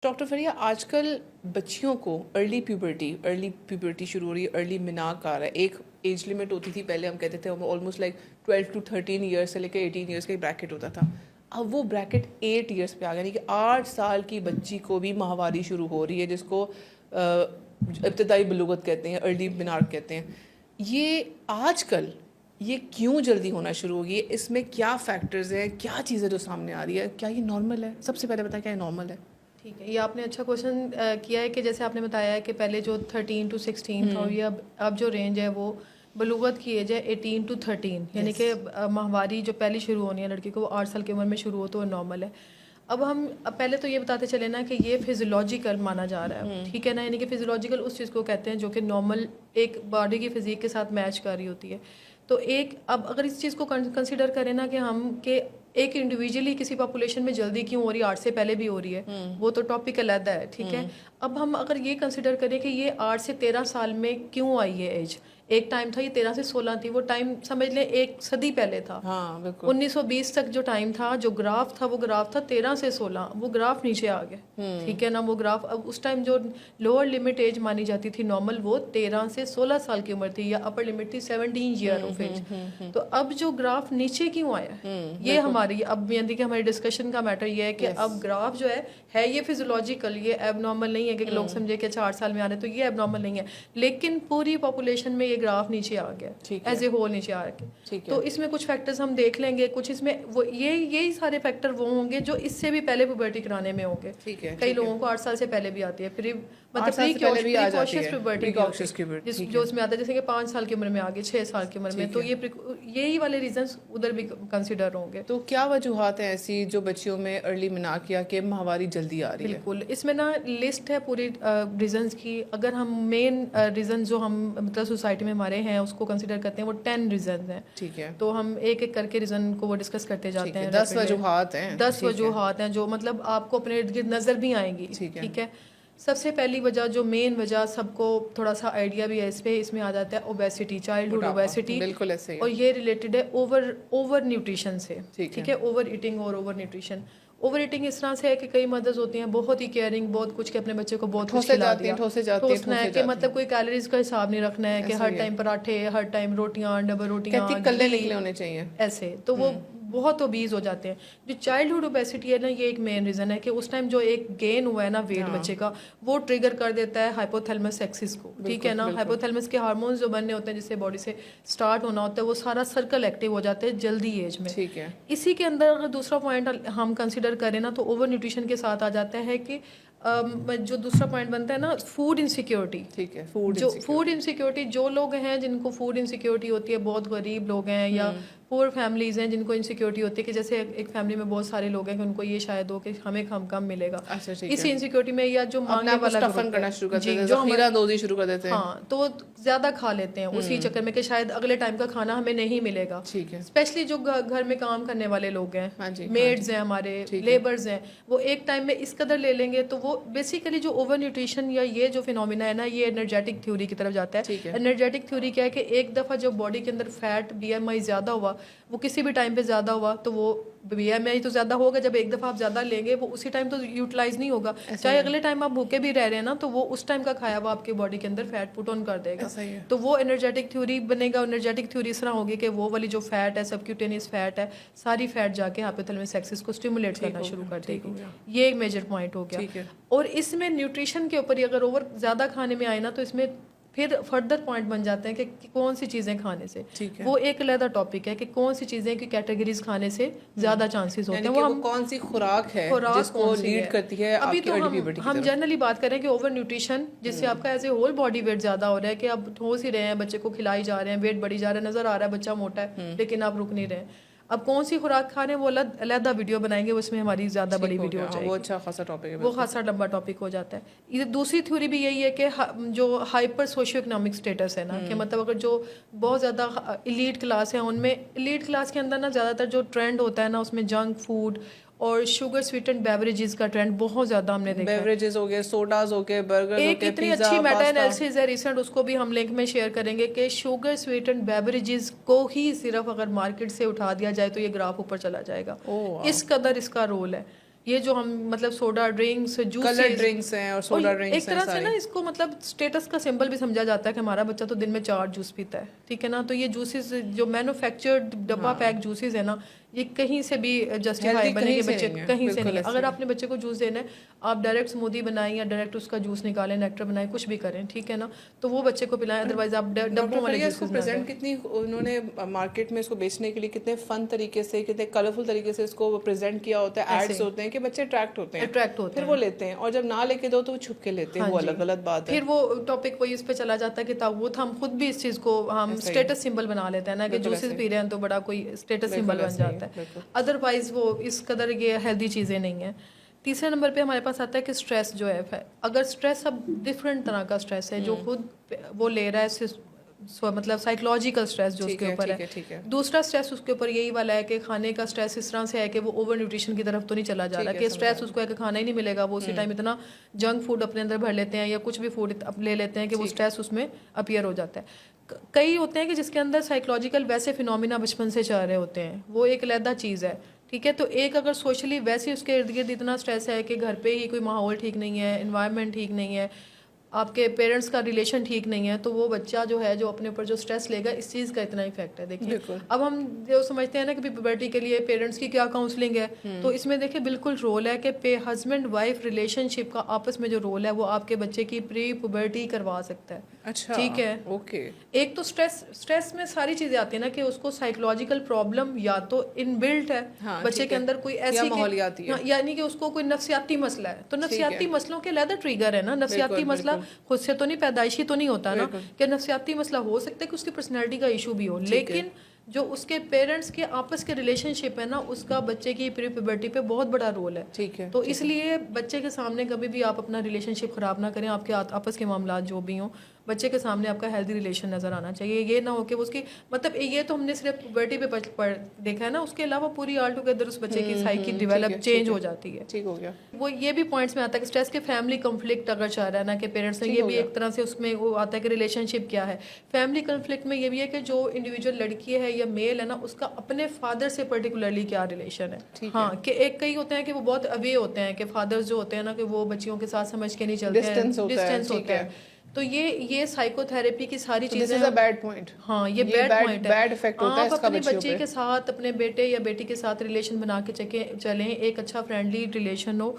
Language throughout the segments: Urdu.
ڈاکٹر فریہ، آج کل بچیوں کو ارلی پیوبرٹی شروع ہو رہی ہے، ارلی مناک آ رہا ہے. ایک ایج لمٹ ہوتی تھی پہلے، ہم کہتے تھے آلموسٹ لائک 12 to 13 ایئرس سے لے کے 18 ایئرس کا ایک بریکٹ ہوتا تھا. اب وہ بریکٹ 8 ایئرس پہ آ گیا، یعنی کہ 8 سال کی بچی کو بھی ماہواری شروع ہو رہی ہے، جس کو ابتدائی بلوغت کہتے ہیں، ارلی منارک کہتے ہیں. یہ آج کل یہ کیوں جلدی ہونا شروع ہوگی؟ اس میں کیا فیکٹرز ہیں، کیا چیزیں جو سامنے آ رہی ہے؟ کیا یہ نارمل ہے؟ سب سے پہلے بتائیں کیا یہ نارمل ہے؟ ٹھیک ہے، یہ آپ نے اچھا کوشچن کیا ہے کہ جیسے آپ نے بتایا ہے کہ پہلے جو 13 to 16 تھا، اور یہ اب جو رینج ہے وہ بلوغت کی ایج ہے 18 to 13، یعنی کہ ماہواری جو پہلی شروع ہونی ہے لڑکی کو وہ 8 سال کی عمر میں شروع ہو تو وہ نارمل ہے. اب ہم پہلے تو یہ بتاتے چلے نا کہ یہ فزیولوجیکل مانا جا رہا ہے، ٹھیک ہے نا، یعنی کہ فزیولوجیکل اس چیز کو کہتے ہیں جو کہ نارمل ایک باڈی کی فزیک کے ساتھ میچ کر رہی ہوتی ہے. تو ایک اب اگر اس چیز کو کنسیڈر کریں نا کہ ہم کہ ایک انڈیویجولی کسی پاپولیشن میں جلدی کیوں ہو رہی ہے، 8 سے پہلے بھی ہو رہی ہے، وہ تو ٹاپک علیحدہ ہے، ٹھیک ہے. اب ہم اگر یہ کنسیڈر کریں کہ یہ 8 سے 13 سال میں کیوں آئی ہے ایج، ایک ٹائم تھا یہ 13 سے 16 تھی، وہ ٹائم سمجھ لیں ایک صدی پہلے تھا. 1920 تک جو ٹائم تھا، جو گراف تھا وہ گراف تھا 13 سے 16، وہ گراف نیچے آ گیا، ٹھیک ہے نا. وہ گراف اب اس ٹائم جو لوور لمٹ ایج مانی جاتی تھی نارمل، وہ 13 سے 16 سال کی عمر تھی، یا اپر لمٹ تھی 17 ایئر آف ایج. تو اب جو گراف نیچے کیوں آیا، یہ ہماری اب یعنی کہ ہماری ڈسکشن کا میٹر یہ ہے کہ اب گراف جو ہے یہ فزیولوجیکل، یہ ایب نارمل نہیں ہے کہ لوگ سمجھے کہ 4 سال میں آنے، تو یہ ایب نارمل نہیں ہے، لیکن پوری پاپولیشن میں یہ گراف نیچے آ گیا، ایز اے ہول نیچے آ گیا. تو اس میں کچھ فیکٹرز ہم دیکھ لیں گے، کچھ اس میں وہ یہی سارے فیکٹر وہ ہوں گے جو اس سے بھی پہلے پیوبرٹی کرانے میں ہوں گے. کئی لوگوں کو 8 سال سے پہلے بھی آتی ہے، پھر جو اس میں آتا ہے، جیسے کہ 5 سال کی عمر میں آگے، 6 سال کی عمر میں، تو یہی والے ریزنس ادھر بھی کنسیڈر ہوں گے. تو کیا وجوہات ہیں ایسی جو بچیوں میں ارلی مناکیا کے ماہواری جلدی آ رہی ہے؟ بالکل، اس میں نا لسٹ ہے پوری ریزنس کی. اگر ہم مین ریزن جو ہم مطلب سوسائٹی میں ہمارے ہیں اس کو کنسیڈر کرتے ہیں، وہ 10 ریزنز ہیں. ٹھیک ہے، تو ہم ایک ایک کر کے ریزن کو وہ ڈسکس کرتے جاتے ہیں. 10 وجوہات ہیں، 10 وجوہات ہیں جو مطلب آپ کو اپنے ارد گرد نظر بھی آئیں گی، ٹھیک ہے. سب سے پہلی وجہ جو مین وجہ سب کو تھوڑا سا آئیڈیا بھی ہے اس میں آ جاتا ہے اوبیسٹی، چائلڈہڈ اوبیسٹی. بالکل ایسے ہی، اور یہ ریلیٹڈ ہے اوور نیوٹریشن سے، ٹھیک ہے. اوور ایٹنگ اور اوور نیوٹریشن. اوور ایٹنگ اس طرح سے ہے کہ کئی مدرز ہوتی ہیں بہت ہی کیئرنگ، بہت کچھ کہ اپنے بچے کو بہت کچھ کھلا دیا، ٹھوسنا ہے کہ مطلب کوئی کیلوریز کا حساب نہیں رکھنا ہے، کہ ہر ٹائم پراٹھے، ہر ٹائم روٹیاں، ڈبل روٹیاں، کلے نکلے ہونے چاہیے ایسے. تو وہ بہت اوبیز ہو جاتے ہیں. جو چائلڈہڈ اوبیسٹی ہے نا، یہ ایک مین ریزن ہے کہ اس ٹائم جو ایک گین ہوا ہے نا ویٹ بچے کا، وہ ٹریگر کر دیتا ہے ہائپوتھیلمس ایکسس کو، ٹھیک ہے نا. ہائپوتھیلمس کے ہارمونز جو بننے ہوتے ہیں جس سے باڈی سے سٹارٹ ہونا ہوتا ہے، وہ سارا سرکل ایکٹیو ہو جاتے ہیں جلدی ایج میں. ٹھیک ہے. اسی کے اندر اگر دوسرا پوائنٹ ہم کنسیڈر کریں نا، تو اوور نیوٹریشن کے ساتھ آ جاتا ہے کہ جو دوسرا پوائنٹ بنتا ہے نا، فوڈ انسیکیورٹی. ٹھیک ہے، فوڈ انسیکیورٹی، جو لوگ ہیں جن کو فوڈ انسیکیورٹی ہوتی ہے، بہت غریب لوگ ہیں یا پور فیملیز ہیں جن کو انسیکیورٹی ہوتی ہے کہ جیسے ایک فیملی میں بہت سارے لوگ ہیں کہ ان کو یہ شاید ہو کہ ہمیں کم ملے گا، اسی انسیکیورٹی میں، یا جو مانگنے والا دوزی شروع کر دیتے ہیں، ہاں، تو وہ زیادہ کھا لیتے ہیں اسی چکر میں کہ شاید اگلے ٹائم کا کھانا ہمیں نہیں ملے گا. اسپیشلی جو گھر میں کام کرنے والے لوگ ہیں، میڈز ہیں ہمارے، لیبرز ہیں، وہ ایک ٹائم میں اس قدر لے لیں گے. تو وہ بیسیکلی جو اوور نیوٹریشن یا یہ جو فینومینا ہے نا، یہ انرجیٹک تھیوری کی طرف جاتا ہے. انرجیٹک تھیوری کیا ہے کہ ایک دفعہ جب باڈی کے اندر فیٹ BMI زیادہ ہوا، وہ کسی بھی ٹائم پہ زیادہ ہوا، تو وہ BMI تو زیادہ ہوگا جب ایک دفعہ آپ زیادہ لیں گے، وہ اسی ٹائم تو یوٹیلائز نہیں ہوگا، چاہے اگلے ٹائم آپ بھوکے بھی رہ رہے ہیں نا، تو وہ اس ٹائم کا کھایا وہ آپ کے باڈی کے اندر فیٹ پٹ آن کر دے گا. تو وہ انرجیٹک تھیوری بنے گا. انرجیٹک تھیوری اس طرح ہوگی کہ وہ والی جو فیٹ ہے، سبکیوٹینیس فیٹ ہے، ساری فیٹ جا کے ہائپوتھیلمس ایکسس کو اسٹیمولیٹ کرنا شروع کر دے گی. یہ ایک میجر پوائنٹ ہو گیا. اور اس میں نیوٹریشن کے اوپر اگر اوور زیادہ کھانے میں آئے نا، تو اس میں پھر فردر پوائنٹ بن جاتے ہیں کہ کون سی چیزیں کھانے سے، وہ ایک علیحدہ ٹاپک ہے کہ کون سی چیزیں کی کیٹیگریز کھانے سے زیادہ چانسز ہوتے ہیں، وہ کون سی خوراک ہے جس کو لیڈ کرتی ہے. ابھی تو ہم جنرلی بات کریں کہ اوور نیوٹریشن جس سے آپ کا as a whole body weight زیادہ ہو رہا ہے، کہ آپ ٹھوس ہی رہے ہیں، بچے کو کھلائی جا رہے ہیں، ویٹ بڑھی جا رہا ہے، نظر آ رہا ہے بچہ موٹا ہے، لیکن آپ رک نہیں رہے. اب کون سی خوراک کھا رہے ہیں وہ علیحدہ ویڈیو بنائیں گے، اس میں ہماری زیادہ بڑی ویڈیو ہو جائے گی، وہ اچھا خاصا ٹاپک ہے، وہ خاصا لمبا ٹاپک ہو جاتا ہے. یہ دوسری تھیوری بھی یہی ہے کہ جو ہائپر سوشیو اکنامک اسٹیٹس ہے نا، کہ مطلب اگر جو بہت زیادہ ایلیٹ کلاس ہے، ان میں ایلیٹ کلاس کے اندر نا زیادہ تر جو ٹرینڈ ہوتا ہے نا، اس میں جنک فوڈ اور شوگر سویٹنڈ بیوریجز کا ٹرینڈ بہت زیادہ ہم نے دیکھا ہے. بیوریجز ہو گئے، سوڈاز ہو گئے، برگر ہو گئے، ایک اتنی اچھی میٹا انالیسس ہے ریسنٹ، اس کو بھی ہم لنک میں شیئر کریں گے کہ شوگر سویٹنڈ بیوریجز کو ہی صرف اگر مارکیٹ سے اٹھا دیا جائے تو یہ گراف اوپر چلا جائے گا. اس قدر اس کا رول ہے. یہ جو ہم مطلب سوڈا ڈرنکس کلر ڈرنکس ہیں اور سوڈا ڈرنکس ایک طرح سے نا اس کو مطلب اسٹیٹس کا سمبل بھی سمجھا جاتا ہے کہ ہمارا بچہ تو دن میں 4 جوس پیتا ہے, ٹھیک ہے نا. تو یہ جوسز جو مینوفیکچرڈ ڈبا پیک جوسز ہیں نا, یہ کہیں سے بھی جسٹیفائیبل ہے کہ بچے کہیں سے نہیں ہے. اگر آپ نے بچے کو جوس دینا ہے, آپ ڈائریکٹ اسمودی بنائیں یا ڈائریکٹ اس کا جوس نکالیں, نیکٹر بنائیں, کچھ بھی کریں, ٹھیک ہے نا, تو وہ بچے کو پلائیں. ادروائز آپ ڈبوں والے اس کو پریزنٹ کتنی انہوں نے مارکیٹ میں اس کو بیچنے کے لیے کتنے فن طریقے سے, کتنے کلرفل طریقے سے اس کو پریزنٹ کیا ہوتا ہے, ایڈس ہوتے ہیں کہ بچے اٹریکٹ ہوتے ہیں, پھر وہ لیتے ہیں, اور جب نہ لے کے دو تو وہ چھپ کے لیتے ہیں, وہ الگ غلط بات ہے. پھر وہ ٹاپک وہی اس پہ چلا جاتا ہے کہ تاغوت ہم خود بھی اس چیز کو ہم اسٹیٹس سمبل بنا لیتے ہیں نا, کہ جوسز پی رہے ہیں تو بڑا کوئی اسٹیٹس سمبل بن جاتا ہے. ادروائز وہ اس قدر یہ ہیلدی چیزیں نہیں ہیں. تیسرے نمبر پہ ہمارے پاس آتا ہے کہ اسٹریس جو ہے, اگر اسٹریس اب ڈفرینٹ طرح کا اسٹریس ہے جو خود وہ لے رہا ہے, مطلب سائیکولوجیکل اسٹریس جو اس کے اوپر ہے. دوسرا اسٹریس اس کے اوپر یہی والا ہے کہ کھانے کا اسٹریس اس طرح سے ہے کہ وہ اوور نیوٹریشن کی طرف تو نہیں چلا جا رہا, کہ اسٹریس اس کو ہے کہ کھانا ہی نہیں ملے گا, وہ اسی ٹائم اتنا جنک فوڈ اپنے اندر بھر لیتے ہیں یا کچھ بھی فوڈ لے لیتے ہیں کہ وہ اسٹریس اس میں اپیئر ہو جاتا ہے. کئی ہوتے ہیں کہ جس کے اندر سائیکولوجیکل ویسے فینومینا بچپن سے چل رہے ہوتے ہیں, وہ ایک علیحدہ چیز ہے, ٹھیک ہے. تو ایک اگر سوشلی ویسے اس کے ارد گرد اتنا اسٹریس ہے کہ گھر پہ ہی کوئی ماحول ٹھیک نہیں ہے, انوائرمنٹ ٹھیک نہیں ہے, آپ کے پیرنٹس کا ریلیشن ٹھیک نہیں ہے, تو وہ بچہ جو ہے جو اپنے اوپر جو اسٹریس لے گا, اس چیز کا اتنا افیکٹ ہے. دیکھیں اب ہم جو سمجھتے ہیں نا کہ پیوبرٹی کے لیے پیرنٹس کی کیا کاؤنسلنگ ہے, تو اس میں دیکھیں بالکل رول ہے کہ ہسبینڈ وائف ریلیشن شپ کا آپس میں جو رول ہے وہ آپ کے بچے کی پری پیوبرٹی کروا سکتا ہے. اچھا, ٹھیک ہے, اوکے. ایک تو اسٹریس میں ساری چیزیں آتی ہیں نا, کہ اس کو سائیکولوجیکل پرابلم یا تو ان بلٹ ہے بچے کے اندر کوئی ایسی, یعنی کہ اس کو کوئی نفسیاتی مسئلہ ہے, تو نفسیاتی مسئلوں کے علیحدہ ٹریگر ہے نا. نفسیاتی مسئلہ خود سے تو نہیں, پیدائشی تو نہیں ہوتا نا, کہ نفسیاتی مسئلہ ہو سکتا ہے کہ اس کی پرسنالٹی کا ایشو بھی ہو, لیکن جو اس کے پیرنٹس کے آپس کے ریلیشن شپ ہے نا, اس کا بچے کی پری پیوبرٹی پہ بہت بڑا رول ہے. ٹھیک ہے, تو اس لیے بچے کے سامنے کبھی بھی آپ اپنا ریلیشن شپ خراب نہ کریں. آپ کے آپس کے معاملات جو بھی ہوں, بچے کے سامنے آپ کا ہیلدی ریلیشن نظر آنا چاہیے. یہ نہ ہو کہ اس کی مطلب یہ تو ہم نے صرف پیوبرٹی پہ دیکھا ہے نا, اس کے علاوہ پوری آل ٹوگیدر اس بچے کی سائیکی ڈیولپ چینج ہو جاتی ہے. ٹھیک ہو گیا. وہ یہ بھی پوائنٹس میں آتا ہے کہ اسٹریس کے فیملی کنفلکٹ اگر چاہ رہا ہے نا کہ پیرنٹس نے, یہ بھی ایک طرح سے اس میں وہ آتا ہے کہ ریلیشن شپ کیا ہے. فیملی کنفلکٹ میں یہ بھی ہے کہ جو انڈیویجول لڑکی ہے یا میل ہے نا, اس کا اپنے فادر سے پرٹیکولرلی کیا ریلیشن ہے. ہاں, کہ ایک کئی ہوتے ہیں کہ وہ بہت اوے ہوتے ہیں, کہ فادرز جو ہوتے ہیں نا کہ وہ بچیوں کے ساتھ سمجھ کے نہیں چلتے ہیں, ڈسٹینس ہوتا ہے. تو یہ سائیکو تھراپی کی ساری چیزیں, بیڈ پوائنٹ, ہاں یہ بیڈ پوائنٹ ہے. آپ اپنے بچے کے ساتھ, اپنے بیٹے یا بیٹی کے ساتھ ریلیشن بنا کے چلیں, ایک اچھا فرینڈلی ریلیشن ہو.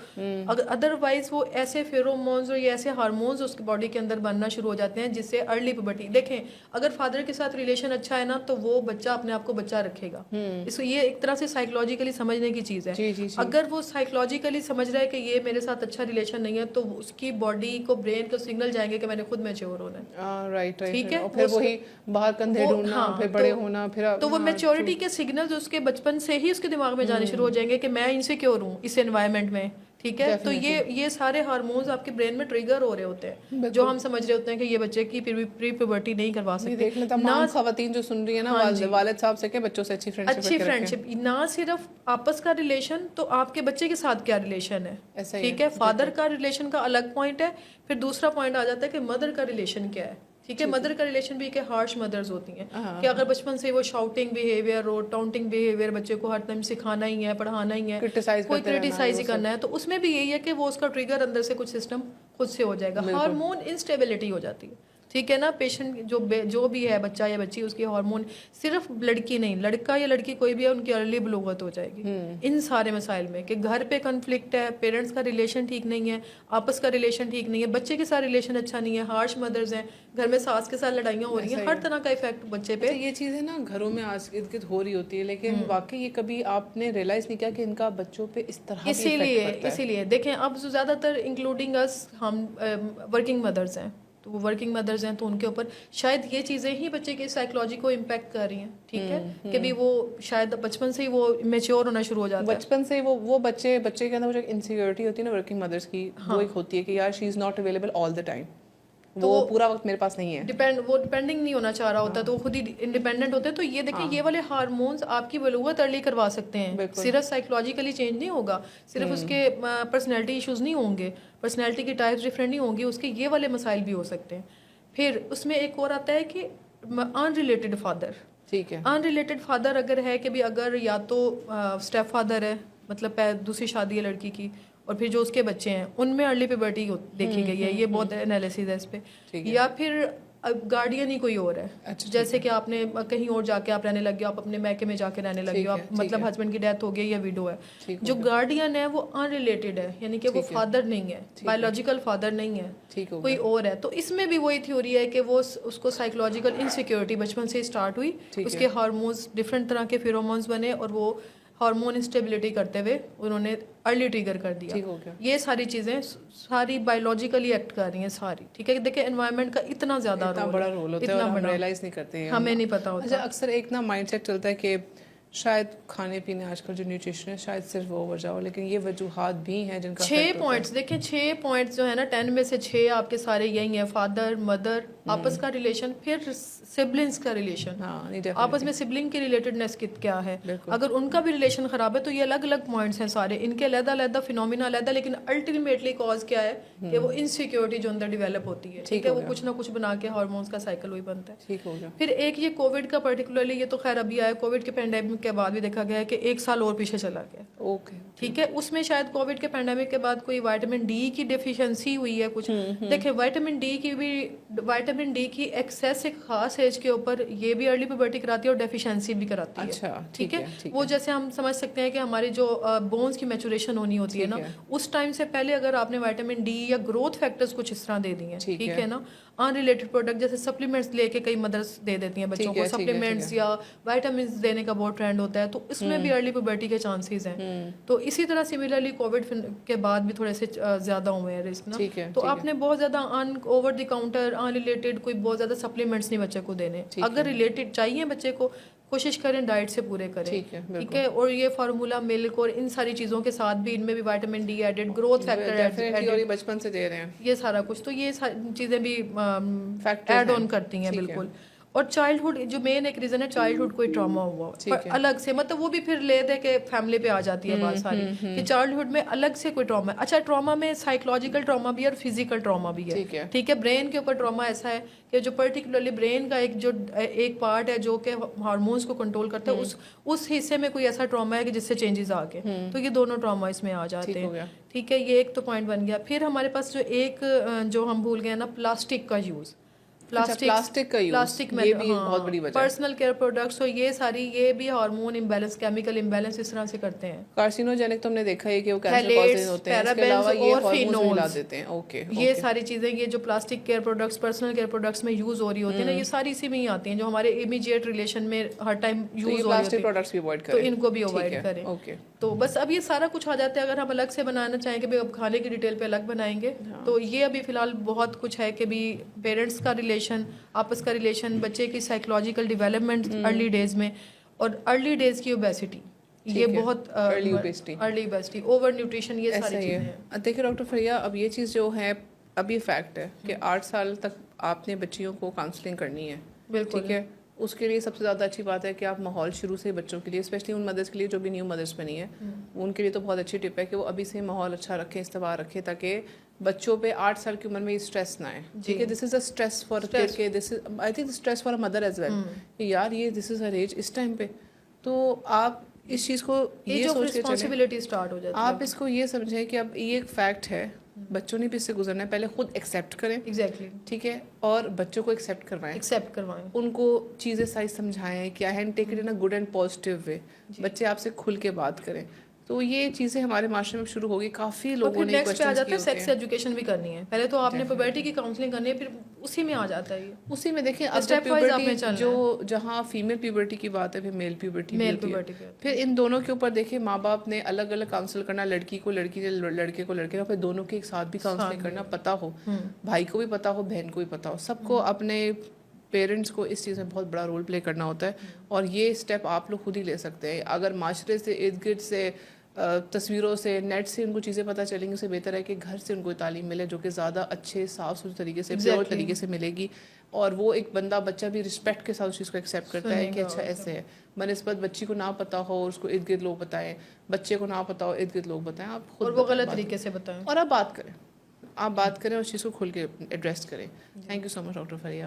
ادروائز وہ ایسے فیرومونز اور یہ ایسے ہارمونز اس کی باڈی کے اندر بننا شروع ہو جاتے ہیں جس سے ارلی پیوبرٹی. دیکھیں اگر فادر کے ساتھ ریلیشن اچھا ہے نا, تو وہ بچہ اپنے آپ کو بچہ رکھے گا. اس کو یہ ایک طرح سے سائیکولوجیکلی سمجھنے کی چیز ہے. اگر وہ سائیکولوجیکلی سمجھ رہا ہے کہ یہ میرے ساتھ اچھا ریلیشن نہیں ہے, تو اس کی باڈی کو, برین کو سگنل جائیں گے کہ میں نے خود میچور ہونا ہے. رائٹ, ٹھیک ہے. پھر وہی باہر کندھے ڈھونڈنا, پھر بڑے ہونا, پھر تو وہ میچورٹی کے سگنلز اس کے بچپن سے ہی اس کے دماغ میں جانے شروع ہو جائیں گے کہ میں انسیکیور ہوں اس انوائرمنٹ میں. ٹھیک ہے, تو یہ سارے ہارمونز آپ کے برین میں ٹریگر ہو رہے ہوتے ہیں, جو ہم سمجھ رہے ہوتے ہیں کہ یہ بچے کی پری پیوبرٹی نہیں کروا سکتے. تمام خواتین جو سن رہی ہیں نا, والد صاحب سے کہ بچوں سے اچھی فرینڈشپ, نہ صرف آپس کا ریلیشن, تو آپ کے بچے کے ساتھ کیا ریلیشن ہے. ٹھیک ہے, فادر کا ریلیشن کا الگ پوائنٹ ہے. پھر دوسرا پوائنٹ آ جاتا ہے کہ مدر کا ریلیشن کیا ہے. ٹھیک ہے, مدر کا ریلیشن بھی کہ ہارش مدرز ہوتی ہیں, کہ اگر بچپن سے وہ شاؤٹنگ بیہیویئر اور ٹاؤنٹنگ بیہیویئر بچے کو ہر ٹائم سکھانا ہی ہے, پڑھانا ہی ہے, کوئی کرٹیسائز ہی کرنا ہے, تو اس میں بھی یہی ہے کہ وہ اس کا ٹریگر اندر سے کچھ سسٹم خود سے ہو جائے گا. ہارمون انسٹیبلٹی ہو جاتی ہے. ٹھیک ہے نا, پیشنٹ جو بھی ہے بچہ یا بچی, اس کی ہارمون, صرف لڑکی نہیں, لڑکا یا لڑکی کوئی بھی ہے, ان کی ارلی بلوغت ہو جائے گی ان سارے مسائل میں. کہ گھر پہ کنفلکٹ ہے, پیرنٹس کا ریلیشن ٹھیک نہیں ہے, آپس کا ریلیشن ٹھیک نہیں ہے, بچے کے ساتھ ریلیشن اچھا نہیں ہے, ہارش مدرز ہیں, گھر میں ساس کے ساتھ لڑائیاں ہو رہی ہیں, ہر طرح کا افیکٹ بچے پہ. یہ چیزیں نا گھروں میں ارد گرد ہو رہی ہوتی ہے, لیکن واقعی یہ کبھی آپ نے ریئلائز نہیں کیا کہ ان کا بچوں پہ اس طرح اسی لیے دیکھیں, اب زیادہ تر انکلوڈنگ اس, ہم ورکنگ مدرز ہیں, تو وہ ورکنگ مدرز ہیں, تو ان کے اوپر شاید یہ چیزیں ہی بچے کی سائیکولوجی کو امپیکٹ کر رہی ہیں. ٹھیک ہے, کہ بھی وہ شاید بچپن سے ہی وہ میچور ہونا شروع ہو جاتا ہے. بچپن سے وہ بچے کے اندر جو انسیکیورٹی ہوتی ہے نا ورکنگ مدرس کی, وہ ایک ہوتی ہے کہ یار she is not available all the time, وہ پورا وقت میرے پاس نہیں ہے, وہ ڈیپینڈنگ نہیں ہونا چاہ رہا ہوتا, تو وہ خود ہی انڈیپینڈنٹ ہوتے ہیں. تو یہ دیکھیں, یہ والے ہارمونز آپ کی بلوغت ارلی کروا سکتے ہیں. صرف سائیکولوجیکلی چینج نہیں ہوگا, صرف اس کے پرسنالٹی ایشوز نہیں ہوں گے, پرسنالٹی کی ٹائپس ڈفرینٹ نہیں ہوں گی, اس کے یہ والے مسائل بھی ہو سکتے ہیں. پھر اس میں ایک اور آتا ہے کہ ان ریلیٹڈ فادر. ٹھیک ہے, ان ریلیٹڈ فادر اگر ہے کہ بھی اگر یا تو اسٹیپ فادر ہے, مطلب دوسری شادی ہے لڑکی کی اور پھر جو اس کے بچے ہیں ان میں ارلی پیبرٹی دیکھی گئی ہے. یہ بہت انالیسز ہے اس پہ. یا پھر گارڈین ہی کوئی اور ہے, جیسے کہ آپ نے کہیں اور جا کے آپ رہنے لگ گئے, آپ اپنے میکے میں جا کے رہنے لگ گئے, آپ مطلب ہسبینڈ کی ڈیتھ ہو گئی یا ویڈو ہے. جو گارڈین ہے وہ ان ریلیٹڈ ہے, یعنی کہ وہ فادر نہیں ہے, بایولوجیکل فادر نہیں ہے, کوئی اور ہے. تو اس میں بھی وہی تھیوری ہے کہ وہ اس کو سائیکولوجیکل انسیکیورٹی بچپن سے اسٹارٹ ہوئی, اس کے ہارمونز ڈفرینٹ طرح کے فیرومونز بنے اور وہ ہارمون انسٹیبلٹی کرتے ہوئے انہوں نے ارلی ٹریگر کر دیا. یہ ساری چیزیں ساری بایولوجیکلی ایکٹ کر رہی ہیں ساری. ٹھیک ہے, دیکھیں انوائرمنٹ کا اتنا زیادہ بڑا رول ہوتا ہے اور ہم ریئلائز نہیں کرتے ہیں, ہمیں نہیں پتا ہوتا. اکثر ایک نا مائنڈ سیٹ چلتا ہے کہ شاید کھانے پینے آج کل جو نیوٹریشن ہے شاید صرف وہ وجہ ہو, لیکن یہ وجوہات بھی ہیں جن کا 6 پوائنٹس دیکھیں, 6 پوائنٹس جو ہے نا 10 میں سے 6 آپ کے سارے یہی ہیں. فادر مدر آپس کا ریلیشن, پھر سبلنگس کا ریلیشن, آپس میں سبلنگ کی ریلیٹڈنس کیا ہے, اگر ان کا بھی ریلیشن خراب ہے تو یہ الگ الگ پوائنٹس ہیں سارے, ان کے علیحدہ علیحدہ فینومینا علیحدہ, لیکن الٹیمیٹلی کاز کیا ہے کہ وہ انسیکیورٹی جو اندر ڈیولپ ہوتی ہے. ٹھیک ہے, وہ کچھ نہ کچھ بنا کے ہارمونس کا سائیکل وہی بنتا ہے. پھر ایک یہ کووڈ کا پرٹیکولرلی, یہ تو خیر ابھی آیا, کووڈ کے پینڈیمک کے بعد بھی دیکھا گیا ہے کہ 1 سال اور پیچھے چلا گیا. ٹھیک ہے, اس میں شاید کووڈ کے پینڈیمک کے بعد کوئی وائٹامن ڈی کی ڈیفیشنسی ہوئی ہے کچھ. دیکھیں وائٹامن ڈی کی ایکسیس ایک خاص ایج کے اوپر یہ بھی ارلی پیوبرٹی کراتی ہے اور ڈیفیشنسی بھی کراتی ہے. ٹھیک ہے, وہ جیسے ہم سمجھ سکتے ہیں کہ ہماری جو بونز کی میچوریشن ہونی ہوتی ہے نا, اس ٹائم سے پہلے اگر آپ نے وائٹامن ڈی یا گروتھ فیکٹرز کچھ اس طرح دے دی ہیں, ٹھیک ہے نا, ان ریلیٹڈ پروڈکٹ جیسے سپلیمنٹس لے کے کئی مدرس دے دیتی ہیں بچوں کو, سپلیمنٹس یا وائٹامنس دینے کا بہت ٹرینڈ ہوتا ہے, تو اس میں بھی ارلی پیوبرٹی کے چانسز ہیں. تو اسی طرح سملرلی کووڈ کے بعد بھی تھوڑے سے زیادہ ہوئے ہیں رسک نا. تو آپ نے بہت زیادہ over the counter in related کوئی بہت زیادہ سپلیمنٹس نہیں بچے کو دینے. اگر ریلیٹڈ چاہیے بچے کو, کوشش کریں ڈائٹ سے پورے کریں. ٹھیک ہے, اور یہ فارمولا ملک اور ان ساری چیزوں کے ساتھ بھی ان میں بھی vitamin D added, growth factor بچپن سے دے رہے ہیں, یہ سارا کچھ, تو یہ چیزیں بھی ایڈ آن کرتی ہیں بالکل. اور چائلڈہڈ جو مین ایک ریزن ہے, چائلڈہڈ کوئی ٹراما ہوا الگ سے, مطلب وہ بھی پھر لے دے کہ فیملی پہ آ جاتی ہے بات ساری کہ چائلڈہڈ میں الگ سے کوئی ٹراما ہے. اچھا, ٹراما میں سائیکولوجیکل ٹراما بھی ہے اور فزیکل ٹراما بھی ہے. ٹھیک ہے, برین کے اوپر ٹراما ایسا ہے کہ جو پرٹیکولرلی برین کا ایک پارٹ ہے جو کہ ہارمونس کو کنٹرول کرتا ہے, اس حصے میں کوئی ایسا ٹراما ہے کہ جس سے چینجز آ گئے, تو یہ دونوں ٹراما اس میں آ جاتے ہیں. ٹھیک ہے, یہ ایک تو پوائنٹ بن گیا. پھر ہمارے پاس جو ہم بھول گئے نا, پلاسٹک کا یوز, پلاسٹک میں پرسنل کیئر پروڈکٹس, اور یہ ساری یہ بھی ہارمون امبیلنس, کیمیکل امبیلنس اس طرح سے کرتے ہیں. کارسینوجینک تو ہم نے دیکھا ہے کہ وہ کینسر کازز ہوتے ہیں, اس کے علاوہ یہ ہارمونز ملا دیتے ہیں. اوکے, یہ ساری چیزیں یہ جو plastic care products, personal care products میں یوز ہو رہی ہوتی ہیں نا, یہ ساری اسی میں ہی آتی ہیں جو ہمارے امیجیٹ ریلیشن میں ہر ٹائم یوز ہو رہی ہوتی ہیں, تو ان کو بھی اوائڈ کریں. تو بس اب یہ سارا کچھ آ جاتا ہے. اگر ہم الگ سے بنانا چاہیں کہ اب کھانے کی ڈیٹیل پہ الگ بنائیں گے, تو یہ ابھی فی الحال بہت کچھ ہے کہ بھی پیرنٹس کا ریلیشن, آپس کا ریلیشن, بچے کی سائیکولوجیکل ڈیولپمنٹ ارلی ڈیز میں, اور ارلی ڈیز کی اوبیسٹی, یہ بہت ارلی اوبیسٹی, اوور نیوٹریشن, یہ ساری چیزیں ہیں. دیکھیں ڈاکٹر فریہ, اب یہ چیز جو ہے, اب یہ فیکٹ ہے کہ 8 سال تک آپ نے بچیوں کو کاؤنسلنگ کرنی ہے. ٹھیک ہے, اس کے لیے سب سے زیادہ اچھی بات ہے کہ آپ ماحول شروع سے بچوں کے لیے, اسپیشلی ان مدرس کے لیے جو بھی نیو مدرس بنی ہے, ان کے لیے تو بہت اچھی ٹپ ہے کہ وہ ابھی سے ماحول اچھا رکھیں, استوار رکھیں, تاکہ بچوں پہ 8 سال کی عمر میں یہ اسٹریس نہ آئے. ٹھیک ہے, دس از اے اسٹریس فار کڈ کے, this is I think stress for a mother as well, کہ یار یہ دس از ہر ایج اس ٹائم پہ. تو آپ اس چیز کو یہ سوچ کے چلیں, آپ اس کو یہ سمجھیں کہ اب یہ ایک فیکٹ ہے, بچوں نے بھی اس سے گزرنا ہے, پہلے خود ایکسیپٹ کریں. ایگزیکٹلی, ٹھیک ہے, اور بچوں کو ایکسیپٹ کروائیں, ان کو چیزیں سائز سمجھائیں کیا ہے, and take it in a good and positive way. بچے آپ سے کھل کے بات کریں, تو یہ چیزیں ہمارے معاشرے میں شروع ہوگی. کافی لوگوں نے نیکسٹ پہ آ جاتا ہے سیکس ایجوکیشن بھی کرنی ہے. پہلے تو آپ نے پیوبرٹی کی کاؤنسلنگ کرنی ہے, پھر اسی میں آ جاتا ہے یہ. اسی میں دیکھیں پیوبرٹی جو جہاں فیمیل پیوبرٹی کی بات ہے, پھر میل پیوبرٹی, پھر ان دونوں کے اوپر دیکھیں ماں باپ نے الگ الگ کاؤنسل کرنا, لڑکی کو لڑکی, لڑکے کو لڑکے, پھر دونوں کے ایک ساتھ بھی کاؤنسلنگ کرنا, پتا ہو بھائی کو بھی پتا ہو, بہن کو بھی پتا ہو, سب کو اپنے پیرنٹس کو اس چیز میں بہت بڑا رول پلے کرنا ہوتا ہے. اور یہ اسٹیپ آپ لوگ خود ہی لے سکتے ہیں. اگر معاشرے سے, ارد گرد سے, تصویروں سے, نیٹ سے ان کو چیزیں پتہ چلیں گی, اس سے بہتر ہے کہ گھر سے ان کو تعلیم ملے جو کہ زیادہ اچھے, صاف ستھرے طریقے سے, پیور طریقے سے ملے گی. اور وہ ایک بچہ بھی رسپیکٹ کے ساتھ اس چیز کو ایکسیپٹ کرتا ہے کہ اچھا ایسے ہے, بنسبت بچی کو نہ پتا ہو, اس کو ارد گرد لوگ بتائیں, بچے کو نہ پتا ہو, ارد گرد لوگ بتائیں, آپ خود وہ غلط طریقے سے بتائیں, اور آپ بات کریں, اور اس چیز کو کھل کے ایڈریس کریں. Thank you so much doctor فریہ.